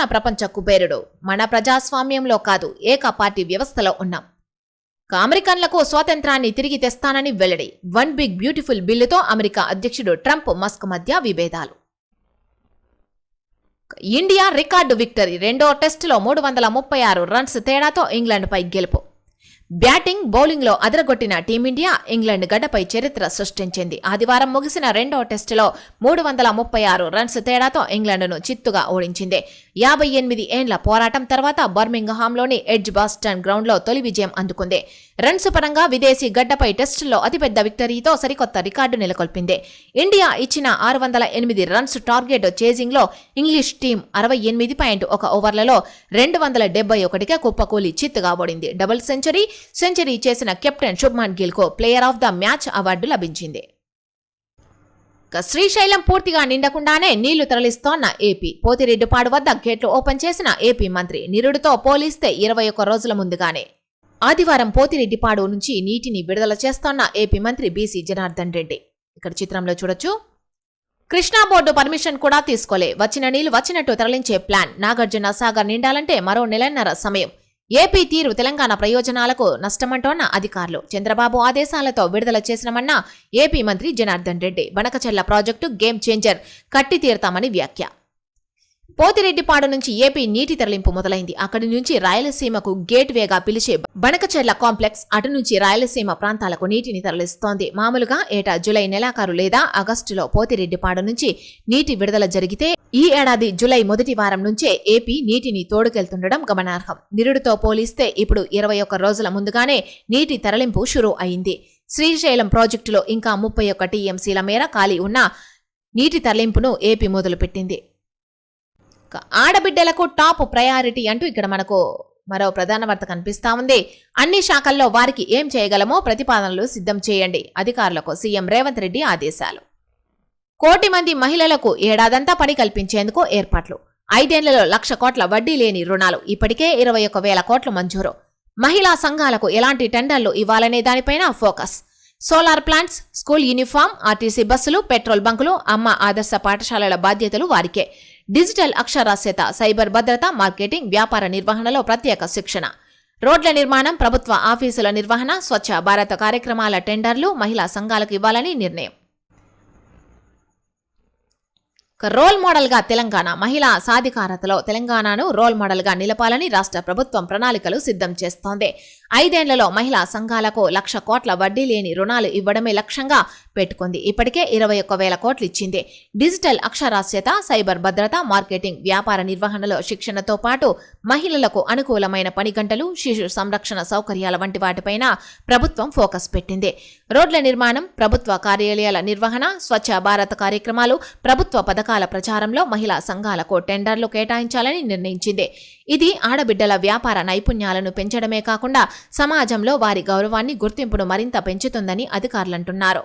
ప్రపంచ కుబేరుడు. మన ప్రజాస్వామ్యంలో కాదు, ఏక పార్టీ వ్యవస్థలో ఉన్నాం. అమెరికన్లకు స్వాతంత్రాన్ని తిరిగి తెస్తానని వెల్లడి. వన్ బిగ్ బ్యూటిఫుల్ బిల్లుతో అమెరికా అధ్యక్షుడు ట్రంప్ మస్క్ మధ్య విభేదాలు. India record victory. రెండో టెస్టులో 336 రన్స్ తేడాతో ఇంగ్లాండ్పై గెలుపు. బ్యాటింగ్, బౌలింగ్లో అదరగొట్టిన టీమిండియా ఇంగ్లాండ్ గడ్డపై చరిత్ర సృష్టించింది. ఆదివారం ముగిసిన రెండో టెస్టులో 336 రన్స్ తేడాతో ఇంగ్లాండ్ను చిత్తుగా ఓడించింది. 58 ఏండ్ల పోరాటం తర్వాత బర్మింగ్హామ్లోని ఎడ్జ్ బాస్టన్ గ్రౌండ్లో తొలి విజయం అందుకుంది. రన్స్ పరంగా విదేశీ గడ్డపై టెస్టుల్లో అతిపెద్ద విక్టరీతో సరికొత్త రికార్డు నెలకొల్పింది. ఇండియా ఇచ్చిన 608 రన్స్ టార్గెట్ చేజింగ్లో ఇంగ్లీష్ టీం 68.1 ఓవర్లలో 271కే కుప్పకూలి చిత్తుగా ఓడింది. డబుల్ సెంచరీ చేసిన కెప్టెన్ శుభ్మన్ గిల్ కు player of the match award లభించింది. శ్రీశైలం పూర్తిగా నిండకుండానే నీళ్లు తరలిస్తోన్న ఏపీ. పోతిరెడ్డిపాడు వద్ద గేట్లు ఓపెన్ చేసిన ఏపీ మంత్రి. నిరుడుతో పోలిస్తే 21 రోజుల ముందుగానే ఆదివారం పోతిరెడ్డిపాడు నుంచి నీటిని విడుదల చేస్తోన్న ఏపీ మంత్రి బీసీ జనార్దన్ రెడ్డి. ఇక్కడ చిత్రంలో చూడొచ్చు. కృష్ణా బోర్డు పర్మిషన్ కూడా తీసుకోలే. వచ్చిన నీళ్లు వచ్చినట్టు తరలించే ప్లాన్. నాగార్జున సాగర్ నిండాలంటే మరో నెలన్నర సమయం. ఏపీ తీరు తెలంగాణ ప్రయోజనాలకు నష్టమంటోన్న అధికారులు. చంద్రబాబు ఆదేశాలతో విడుదల చేసినమన్న ఏపీ మంత్రి Janardhan Reddy. Banakacherla project game changer, కట్టి తీరుతామని వ్యాఖ్య. పోతిరెడ్డిపాడు నుంచి ఏపీ నీటి తరలింపు మొదలైంది. అక్కడి నుంచి రాయలసీమకు గేట్ వేగా పిలిచే బనకచెర్ల కాంప్లెక్స్ అటు నుంచి రాయలసీమ ప్రాంతాలకు నీటిని తరలిస్తోంది. మామూలుగా ఏటా జూలై నెలాఖరు లేదా ఆగస్టులో పోతిరెడ్డిపాడు నుంచి నీటి విడుదల జరిగితే, ఈ ఏడాది జూలై మొదటి వారం నుంచే ఏపీ నీటిని తోడుకెళ్తుండడం గమనార్హం. నిరుడుతో పోలిస్తే ఇప్పుడు 21 రోజుల ముందుగానే నీటి తరలింపు షురూ అయింది. శ్రీశైలం ప్రాజెక్టులో ఇంకా 31 టీఎంసీల మేర ఖాళీ ఉన్న నీటి తరలింపును ఏపీ మొదలుపెట్టింది. ఆడబిడ్డలకు టాప్ ప్రయారిటీ అంటూ ఇక్కడ మనకు మరో ప్రధాన వార్త కనిపిస్తా ఉంది. అన్ని శాఖల్లో వారికి ఏం చేయగలమో ప్రతిపాదనలు సిద్ధం చేయండి. అధికారులకు సీఎం రేవంత్ రెడ్డి ఆదేశాలు. 1 కోటి మంది మహిళలకు ఏడాదంతా పని కల్పించేందుకు ఏర్పాట్లు. 5 ఏళ్లలో 1,00,000 కోట్ల వడ్డీ లేని రుణాలు. ఇప్పటికే 21,000 కోట్లు మంజూరు. మహిళా సంఘాలకు ఎలాంటి టెండర్లు ఇవ్వాలనే దానిపైన focus. Solar plants, school uniform, RTC బస్సులు, పెట్రోల్ బంకులు, అమ్మ ఆదర్శ పాఠశాలల బాధ్యతలు వారికే. డిజిటల్ అక్షరాస్యత, సైబర్ భద్రత, మార్కెటింగ్, వ్యాపార నిర్వహణలో ప్రత్యేక శిక్షణ. రోడ్ల నిర్మాణం, ప్రభుత్వ ఆఫీసుల నిర్వహణ, స్వచ్ఛ భారత కార్యక్రమాల టెండర్లు మహిళా సంఘాలకు ఇవ్వాలని నిర్ణయం. రోల్ మోడల్ గా తెలంగాణ. మహిళా సాధికారతలో తెలంగాణను రోల్ మోడల్ గా నిలపాలని రాష్ట్ర ప్రభుత్వం ప్రణాళికలు సిద్ధం చేస్తోంది. 5 ఏళ్లలో మహిళా సంఘాలకు 1,00,000 కోట్ల వడ్డీ లేని రుణాలు ఇవ్వడమే లక్ష్యంగా పెట్టుకుంది. ఇప్పటికే 21,000 కోట్లు ఇచ్చింది. డిజిటల్ అక్షరాస్యత, సైబర్ భద్రత, మార్కెటింగ్, వ్యాపార నిర్వహణలో శిక్షణతో పాటు మహిళలకు అనుకూలమైన పని గంటలు, శిశు సంరక్షణ సౌకర్యాల వంటి వాటిపైన ప్రభుత్వం ఫోకస్ పెట్టింది. రోడ్ల నిర్మాణం, ప్రభుత్వ కార్యాలయాల నిర్వహణ, స్వచ్ఛ భారత్ కార్యక్రమాలు, ప్రభుత్వ పథకాల ప్రచారంలో మహిళా సంఘాలకు టెండర్లు కేటాయించాలని నిర్ణయించింది. ఇది ఆడబిడ్డల వ్యాపార నైపుణ్యాలను పెంచడమే కాకుండా సమాజంలో వారి గౌరవాన్ని, గుర్తింపును మరింత పెంచుతుందని అధికారులంటున్నారు.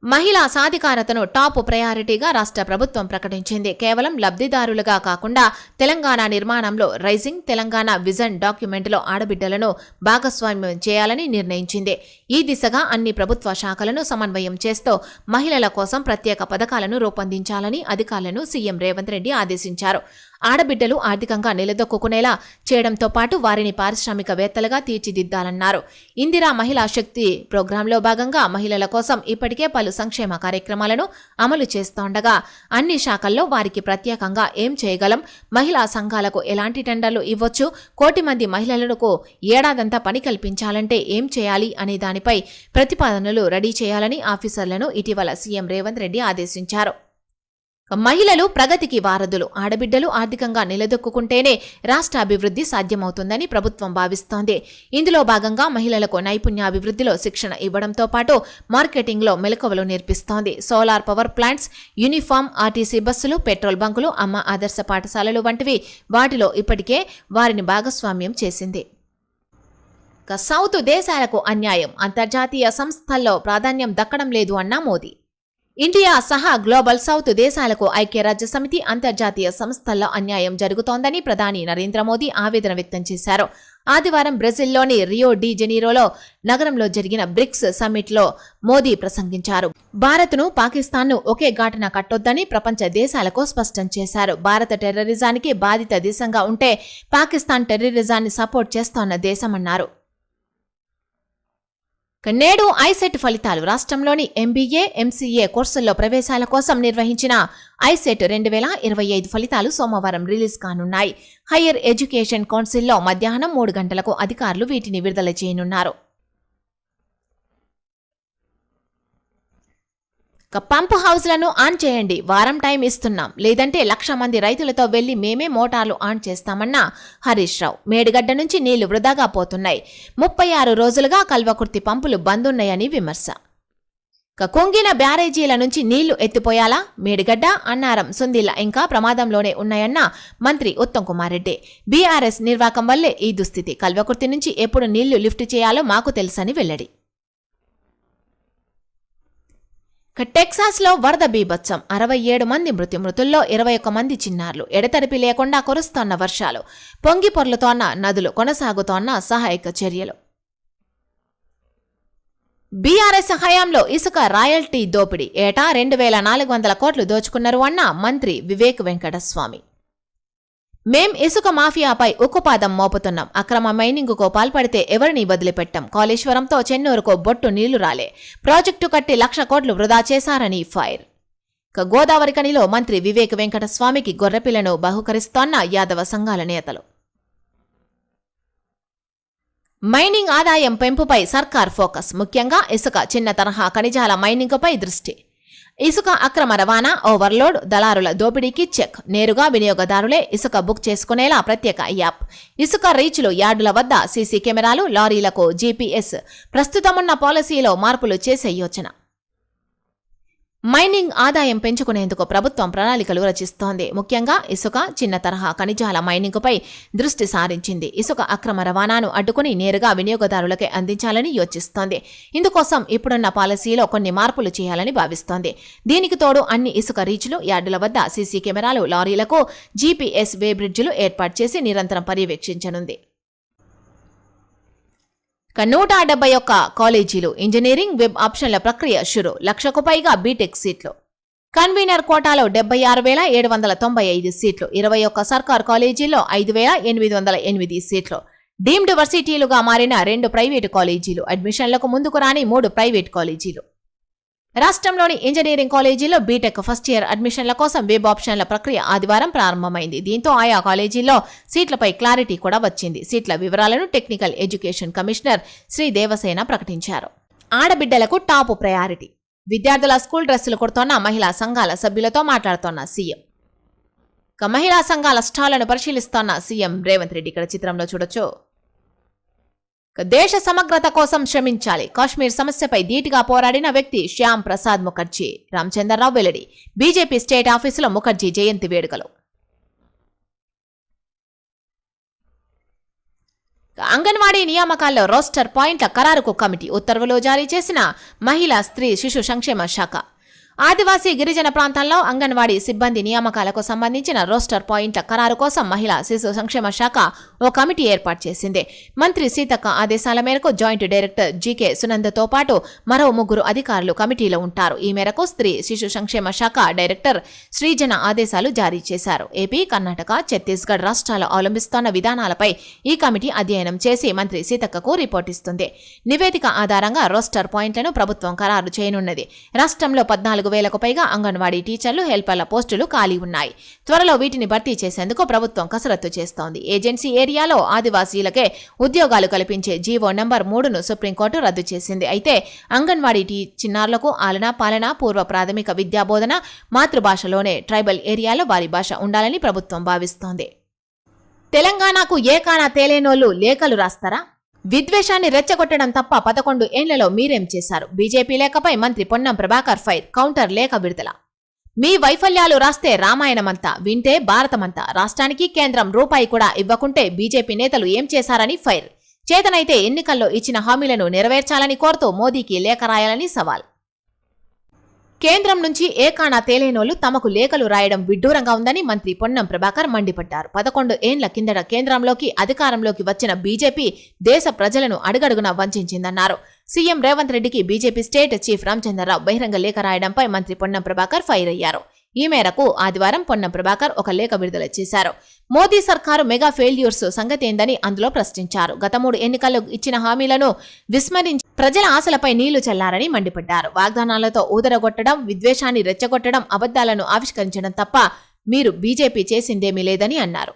మహిళా సాధికారతను టాప్ ప్రయారిటీగా రాష్ట్ర ప్రభుత్వం ప్రకటించింది. కేవలం లబ్ధిదారులుగా కాకుండా తెలంగాణ నిర్మాణంలో రైజింగ్ తెలంగాణ విజన్ డాక్యుమెంట్లో ఆడబిడ్డలను భాగస్వామ్యం చేయాలని నిర్ణయించింది. ఈ దిశగా అన్ని ప్రభుత్వ శాఖలను సమన్వయం చేస్తూ మహిళల కోసం ప్రత్యేక పథకాలను రూపొందించాలని అధికారులను సీఎం రేవంత్ రెడ్డి ఆదేశించారు. ఆడబిడ్డలు ఆర్థికంగా నిలదొక్కునేలా చేయడంతో పాటు వారిని పారిశ్రామికవేత్తలుగా తీర్చిదిద్దాలన్నారు. ఇందిరా మహిళా శక్తి ప్రోగ్రాంలో భాగంగా మహిళల కోసం ఇప్పటికే పలు సంక్షేమ కార్యక్రమాలను అమలు చేస్తోండగా అన్ని శాఖల్లో వారికి ప్రత్యేకంగా ఏం చేయగలం, మహిళా సంఘాలకు ఎలాంటి టెండర్లు ఇవ్వచ్చు, 1 కోటి మంది మహిళలకు ఏడాదంతా పని కల్పించాలంటే ఏం చేయాలి అనే దానిపై ప్రతిపాదనలు రెడీ చేయాలని ఆఫీసర్లను ఇటీవల సీఎం రేవంత్ రెడ్డి ఆదేశించారు. మహిళలు ప్రగతికి వారధులు. ఆడబిడ్డలు ఆర్థికంగా నిలదొక్కుంటేనే రాష్ట్ర అభివృద్ధి సాధ్యమవుతుందని ప్రభుత్వం భావిస్తోంది. ఇందులో భాగంగా మహిళలకు నైపుణ్యాభివృద్ధిలో శిక్షణ ఇవ్వడంతో పాటు మార్కెటింగ్లో మెలకువలు నేర్పిస్తోంది. Solar power plants, uniform, RTC బస్సులు, పెట్రోల్ బంకులు, అమ్మ ఆదర్శ పాఠశాలలు వంటివి వాటిలో ఇప్పటికే వారిని భాగస్వామ్యం చేసింది. సౌత్ దేశాలకు అన్యాయం, అంతర్జాతీయ సంస్థల్లో ప్రాధాన్యం దక్కడం లేదు అన్న మోదీ. ఇండియా సహా గ్లోబల్ సౌత్ దేశాలకు ఐక్యరాజ్య సమితి అంతర్జాతీయ సంస్థల్లో అన్యాయం జరుగుతోందని ప్రధాని నరేంద్ర మోదీ ఆవేదన వ్యక్తం చేశారు. ఆదివారం బ్రెజిల్లోని రియో డి జెనీరోలో నగరంలో జరిగిన బ్రిక్స్ సమ్మిట్లో మోదీ ప్రసంగించారు. భారత్ను, పాకిస్తాన్ను ఒకే ఘాటున కట్టొద్దని ప్రపంచ దేశాలకు స్పష్టం చేశారు. భారత టెర్రరిజానికి బాధిత దేశంగా ఉంటే పాకిస్తాన్ టెర్రరిజాన్ని సపోర్ట్ చేస్తోన్న దేశమన్నారు. నేడు ఐసెట్ ఫలితాలు. రాష్ట్రంలోని ఎంబీఏ, ఎంసీఏ కోర్సుల్లో ప్రవేశాల కోసం నిర్వహించిన ఐసెట్ 2025 ఫలితాలు సోమవారం రిలీజ్ కానున్నాయి. హయ్యర్ ఎడ్యుకేషన్ కౌన్సిల్లో మధ్యాహ్నం 3 గంటలకు అధికారులు వీటిని విడుదల చేయనున్నారు. పంపు హౌస్లను ఆన్ చేయండి, వారం టైం ఇస్తున్నాం, లేదంటే 1,00,000 మంది రైతులతో వెళ్లి మేమే మోటార్లు ఆన్ చేస్తామన్న హరీష్ రావు. మేడిగడ్డ నుంచి నీళ్లు వృధాగా పోతున్నాయి. 36 రోజులుగా కల్వకుర్తి పంపులు బందున్నాయని విమర్శ. కుంగిన బ్యారేజీల నుంచి నీళ్లు ఎత్తిపోయాలా? మేడిగడ్డ, అన్నారం, సుందిల్ల ఇంకా ప్రమాదంలోనే ఉన్నాయన్న మంత్రి ఉత్తమ్ కుమార్ రెడ్డి. బీఆర్ఎస్ నిర్వాకం వల్లే ఈ దుస్థితి. కల్వకుర్తి నుంచి ఎప్పుడు నీళ్లు లిఫ్ట్ చేయాలో మాకు తెలుసని వెల్లడి. టెక్సాస్లో వరద బీభత్సం. 67 మంది మృతుల్లో 21 మంది చిన్నారులు. ఎడతెరిపి లేకుండా కురుస్తోన్న వర్షాలు, పొంగి పొర్లుతోన్న నదులు, కొనసాగుతోన్న సహాయక చర్యలు. బీఆర్ఎస్ హయాంలో ఇసుక రాయల్టీ దోపిడీ. ఏటా 2,400 కోట్లు దోచుకున్నారు అన్న మంత్రి వివేక్ వెంకటస్వామి. మేం ఇసుక మాఫియాపై ఉక్కుపాదం మోపుతున్నాం. అక్రమ మైనింగుకు పాల్పడితే ఎవరిని వదిలిపెట్టాం. కాళేశ్వరంతో చెన్నూరుకు బొట్టు నీళ్లు రాలే. ప్రాజెక్టు కట్టి 1,00,000 కోట్లు వృధా చేశారని ఫైర్. గోదావరి కనిలో మంత్రి వివేక్ వెంకటస్వామికి గొర్రెపిల్లను బహుకరిస్తోన్న యాదవ సంఘాల నేతలు. మైనింగ్ ఆదాయం పెంపుపై సర్కార్ ఫోకస్. ముఖ్యంగా ఇసుక, చిన్న తరహా ఖనిజాల మైనింగుపై దృష్టి. ఇసుక అక్రమ రవాణా, ఓవర్లోడ్, దళారుల దోపిడీకి చెక్. నేరుగా వినియోగదారులే ఇసుక బుక్ చేసుకునేలా ప్రత్యేక యాప్. ఇసుక రీచ్లు, యార్డుల వద్ద సీసీ కెమెరాలు, లారీలకు జీపీఎస్. ప్రస్తుతమున్న పాలసీలో మార్పులు చేసే యోచన. మైనింగ్ ఆదాయం పెంచుకునేందుకు ప్రభుత్వం ప్రణాళికలు రచిస్తోంది. ముఖ్యంగా ఇసుక, చిన్న తరహా ఖనిజాల మైనింగుపై దృష్టి సారించింది. ఇసుక అక్రమ రవాణాను అడ్డుకుని నేరుగా వినియోగదారులకే అందించాలని యోచిస్తోంది. ఇందుకోసం ఇప్పుడున్న పాలసీలో కొన్ని మార్పులు చేయాలని భావిస్తోంది. దీనికి తోడు అన్ని ఇసుక రీచ్లు, యార్డుల వద్ద సీసీ కెమెరాలు, లారీలకు జీపీఎస్ వే బ్రిడ్జిలు ఏర్పాటు చేసి నిరంతరం పర్యవేక్షించనుంది. 171 కాలేజీలు. ఇంజనీరింగ్, వెబ్ ఆప్షన్ల ప్రక్రియ షురు. 1,00,000కు పైగా బీటెక్ సీట్లు. కన్వీనర్ కోటాలో 76,795 సీట్లు. 21 సర్కారు కాలేజీల్లో 5,808 సీట్లు. డీమ్డ్ వర్సిటీలుగా మారిన 2 ప్రైవేటు కాలేజీలు. అడ్మిషన్లకు ముందుకు రాని 3 ప్రైవేటు కాలేజీలు. రాష్ట్రంలోని ఇంజనీరింగ్ కాలేజీల్లో బీటెక్ ఫస్ట్ ఇయర్ అడ్మిషన్ల కోసం వెబ్ ఆప్షన్ల ప్రక్రియ ఆదివారం ప్రారంభమైంది. దీంతో ఆయా కాలేజీల్లో సీట్లపై క్లారిటీ కూడా వచ్చింది. సీట్ల వివరాలను technical education commissioner Shri Devasena ప్రకటించారు. ఆడబిడ్డలకు టాప్ ప్రయారిటీ. విద్యార్థుల స్కూల్ డ్రెస్సులు కుడుతోన్న మహిళా సంఘాల సభ్యులతో మాట్లాడుతోన్న సీఎం. మహిళా సంఘాల స్టాళ్లను పరిశీలిస్తోన్న సీఎం రేవంత్ రెడ్డి. ఇక్కడ చిత్రంలో చూడొచ్చు. దేశ సమగ్రత కోసం శ్రమించాలి. కాశ్మీర్ సమస్యపై ధీటుగా పోరాడిన వ్యక్తి శ్యామ్ ప్రసాద్ ముఖర్జీ. రామచంద్రరావు వెల్లడి. బీజేపీ స్టేట్ ఆఫీసులో ముఖర్జీ జయంతి వేడుకలు. అంగన్వాడీ నియామకాల్లో రోస్టర్ పాయింట్ల ఖరారుకు కమిటీ ఉత్తర్వులు జారీ చేసిన మహిళా, స్త్రీ, శిశు సంక్షేమ శాఖ. ఆదివాసీ, గిరిజన ప్రాంతాల్లో అంగన్వాడీ సిబ్బంది నియామకాలకు సంబంధించిన రోస్టర్ పాయింట్ల ఖరారు కోసం మహిళా, శిశు సంక్షేమ శాఖ ఓ కమిటీ ఏర్పాటు చేసింది. మంత్రి సీతక్క ఆదేశాల మేరకు జాయింట్ డైరెక్టర్ జీకే సునందతో పాటు మరో 3 అధికారులు కమిటీలో ఉంటారు. ఈ మేరకు స్త్రీ, శిశు సంక్షేమ శాఖ డైరెక్టర్ శ్రీజన ఆదేశాలు జారీ చేశారు. ఏపీ, కర్ణాటక, ఛత్తీస్గఢ్ రాష్ట్రాలు అవలంబిస్తోన్న విధానాలపై ఈ కమిటీ అధ్యయనం చేసి మంత్రి సీతక్కకు రిపోర్ట్ ఇస్తుంది. నివేదిక ఆధారంగా రోస్టర్ పాయింట్లను ప్రభుత్వం ఖరారు చేయనున్నది. రాష్ట్రంలో 14,000కు పైగా అంగన్వాడీ టీచర్లు, హెల్పర్ల పోస్టులు ఖాళీ ఉన్నాయి. త్వరలో వీటిని భర్తీ చేసేందుకు ప్రభుత్వం కసరత్తు చేస్తోంది. ఏజెన్సీ ఏరియాలో ఆదివాసీలకే ఉద్యోగాలు కల్పించే జీవో నంబర్ 3ను సుప్రీంకోర్టు రద్దు చేసింది. అయితే అంగన్వాడీ చిన్నారులకు ఆలన, పాలన, పూర్వ ప్రాథమిక విద్యాబోధన మాతృభాషలోనే, ట్రైబల్ ఏరియాలో వారి భాష ఉండాలని ప్రభుత్వం భావిస్తోంది. తెలంగాణకు ఏకానా తేలేనోళ్లు లేఖలు రాస్తారా? విద్వేషాన్ని రెచ్చగొట్టడం తప్ప 11 ఏళ్లలో మీరేం చేశారు? బీజేపీ లేఖపై మంత్రి పొన్నం ప్రభాకర్ ఫైర్. కౌంటర్ లేఖ విడుదల. మీ వైఫల్యాలు రాస్తే రామాయణమంతా, వింటే భారతమంతా. రాష్ట్రానికి కేంద్రం రూపాయి కూడా ఇవ్వకుంటే బీజేపీ నేతలు ఏం చేశారని ఫైర్. చేతనైతే ఎన్నికల్లో ఇచ్చిన హామీలను నెరవేర్చాలని కోరుతూ మోదీకి లేఖ రాయాలని సవాల్. కేంద్రం నుంచి ఏకానా తేలేనోళ్లు తమకు లేఖలు రాయడం విడ్డూరంగా ఉందని మంత్రి పొన్నం ప్రభాకర్ మండిపడ్డారు. 11 ఏండ్ల కిందట కేంద్రంలోకి అధికారంలోకి వచ్చిన బీజేపీ దేశ ప్రజలను అడుగడుగునా వంచిందన్నారు. సీఎం రేవంత్ రెడ్డికి బీజేపీ స్టేట్ చీఫ్ రామచంద్రరావు బహిరంగ లేఖ రాయడంపై మంత్రి పొన్నం ప్రభాకర్ ఫైర్ అయ్యారు. ఈ మేరకు ఆదివారం పొన్నం ప్రభాకర్ ఒక లేఖ విడుదల చేశారు. మోదీ సర్కారు మెగా ఫెయిల్యూర్స్ సంగతేందని అందులో ప్రశ్నించారు. గత 3 ఎన్నికల్లో ఇచ్చిన హామీలను విస్మరించి ప్రజల ఆశలపై నీళ్లు చల్లారని మండిపడ్డారు. వాగ్దానాలతో ఊదరగొట్టడం, విద్వేషాన్ని రెచ్చగొట్టడం, అబద్దాలను ఆవిష్కరించడం తప్ప మీరు బీజేపీ చేసిందేమీ లేదని అన్నారు.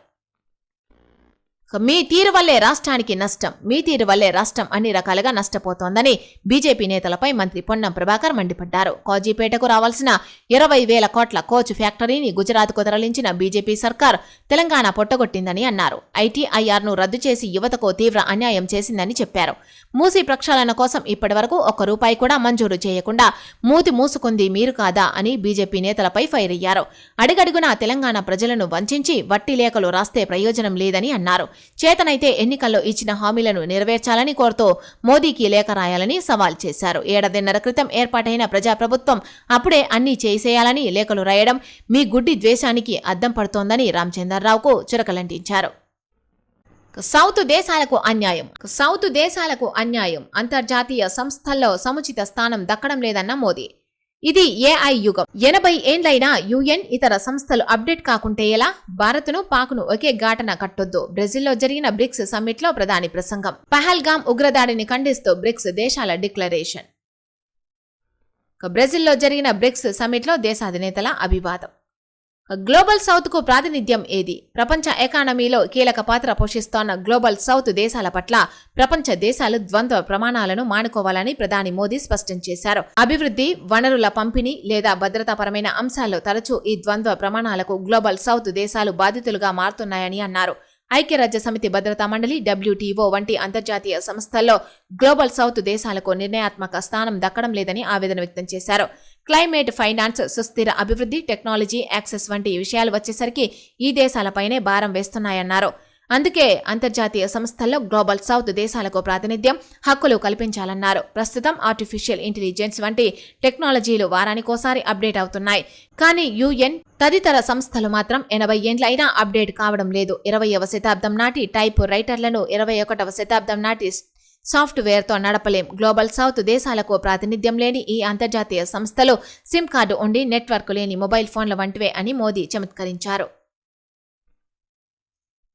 మీ తీరు వల్లే రాష్ట్రానికి నష్టం, మీ తీరు వల్లే రాష్ట్రం అన్ని రకాలుగా నష్టపోతోందని బీజేపీ నేతలపై మంత్రి పొన్నం ప్రభాకర్ మండిపడ్డారు. కాజీపేటకు రావాల్సిన 20,000 కోట్ల కోచ్ ఫ్యాక్టరీని గుజరాత్కు తరలించిన బీజేపీ సర్కార్ తెలంగాణ పొట్టగొట్టిందని అన్నారు. ఐటీఐఆర్ను రద్దు చేసి యువతకు తీవ్ర అన్యాయం చేసిందని చెప్పారు. మూసీ ప్రక్షాళన కోసం ఇప్పటివరకు ₹1 కూడా మంజూరు చేయకుండా మూతి మూసుకుంది మీరు కాదా అని బీజేపీ నేతలపై ఫైర్ అయ్యారు. అడుగడుగునా తెలంగాణ ప్రజలను వంచించి వట్టి లేఖలు రాస్తే ప్రయోజనం లేదని అన్నారు. చేతనైతే ఎన్నికల్లో ఇచ్చిన హామీలను నెరవేర్చాలని కోరుతూ మోదీకి లేఖ రాయాలని సవాల్ చేశారు. 7.5 క్రితం ఏర్పాటైన ప్రజాప్రభుత్వం అప్పుడే అన్నీ చేసేయాలని లేఖలు రాయడం మీ గుడ్డి ద్వేషానికి అద్దం పడుతోందని రామచంద్రరావుకు చురకలంటించారు. సౌత్ దేశాలకు అన్యాయం, అంతర్జాతీయ సంస్థల్లో సముచిత స్థానం దక్కడం లేదన్న మోదీ. ఇది ఏఐ యుగం. 80 ఏండ్లైనా యుఎన్ ఇతర సంస్థలు అప్డేట్ కాకుంటే ఎలా? భారత్ను పాక్ను ఒకే ఘాటన కట్టొద్దు. బ్రెజిల్లో జరిగిన బ్రిక్స్ సమ్మిట్లో ప్రధాని ప్రసంగం. పహల్గామ్ ఉగ్రదాడిని ఖండిస్తూ బ్రిక్స్ దేశాల డిక్లరేషన్. బ్రెజిల్లో జరిగిన బ్రిక్స్ సమ్మిట్లో దేశాధినేతల అభివాదం. గ్లోబల్ సౌత్ కు ప్రాతినిధ్యం ఏది? ప్రపంచ ఎకానమీలో కీలక పాత్ర పోషిస్తోన్న గ్లోబల్ సౌత్ దేశాల పట్ల ప్రపంచ దేశాలు ద్వంద్వ ప్రమాణాలను మానుకోవాలని ప్రధాని మోదీ స్పష్టం చేశారు. అభివృద్ధి, వనరుల పంపిణీ లేదా భద్రతాపరమైన అంశాల్లో తరచూ ఈ ద్వంద్వ ప్రమాణాలకు గ్లోబల్ సౌత్ దేశాలు బాధితులుగా మారుతున్నాయని అన్నారు. ఐక్యరాజ్య సమితి భద్రతా మండలి, WTO వంటి అంతర్జాతీయ సంస్థల్లో గ్లోబల్ సౌత్ దేశాలకు నిర్ణయాత్మక స్థానం దక్కడం లేదని ఆవేదన వ్యక్తం చేశారు. క్లైమేట్ ఫైనాన్స్, సుస్థిర అభివృద్ధి, టెక్నాలజీ యాక్సెస్ వంటి విషయాలు వచ్చేసరికి ఈ దేశాలపైనే భారం వేస్తున్నాయన్నారు. అందుకే అంతర్జాతీయ సంస్థల్లో గ్లోబల్ సౌత్ దేశాలకు ప్రాతినిధ్యం, హక్కులు కల్పించాలన్నారు. ప్రస్తుతం ఆర్టిఫిషియల్ ఇంటెలిజెన్స్ వంటి టెక్నాలజీలు వారానికోసారి అప్డేట్ అవుతున్నాయి. కానీ యుఎన్ తదితర సంస్థలు మాత్రం 80 ఏండ్లైనా అప్డేట్ కావడం లేదు. 20వ శతాబ్దం నాటి టైప్ రైటర్లను 21వ శతాబ్దం నాటి సాఫ్ట్వేర్తో నడపలేం. గ్లోబల్ సౌత్ దేశాలకు ప్రాతినిధ్యం లేని ఈ అంతర్జాతీయ సంస్థలు సిమ్ కార్డు ఉండి నెట్వర్క్ లేని మొబైల్ ఫోన్ల వంటివే అని మోదీ చమత్కరించారు.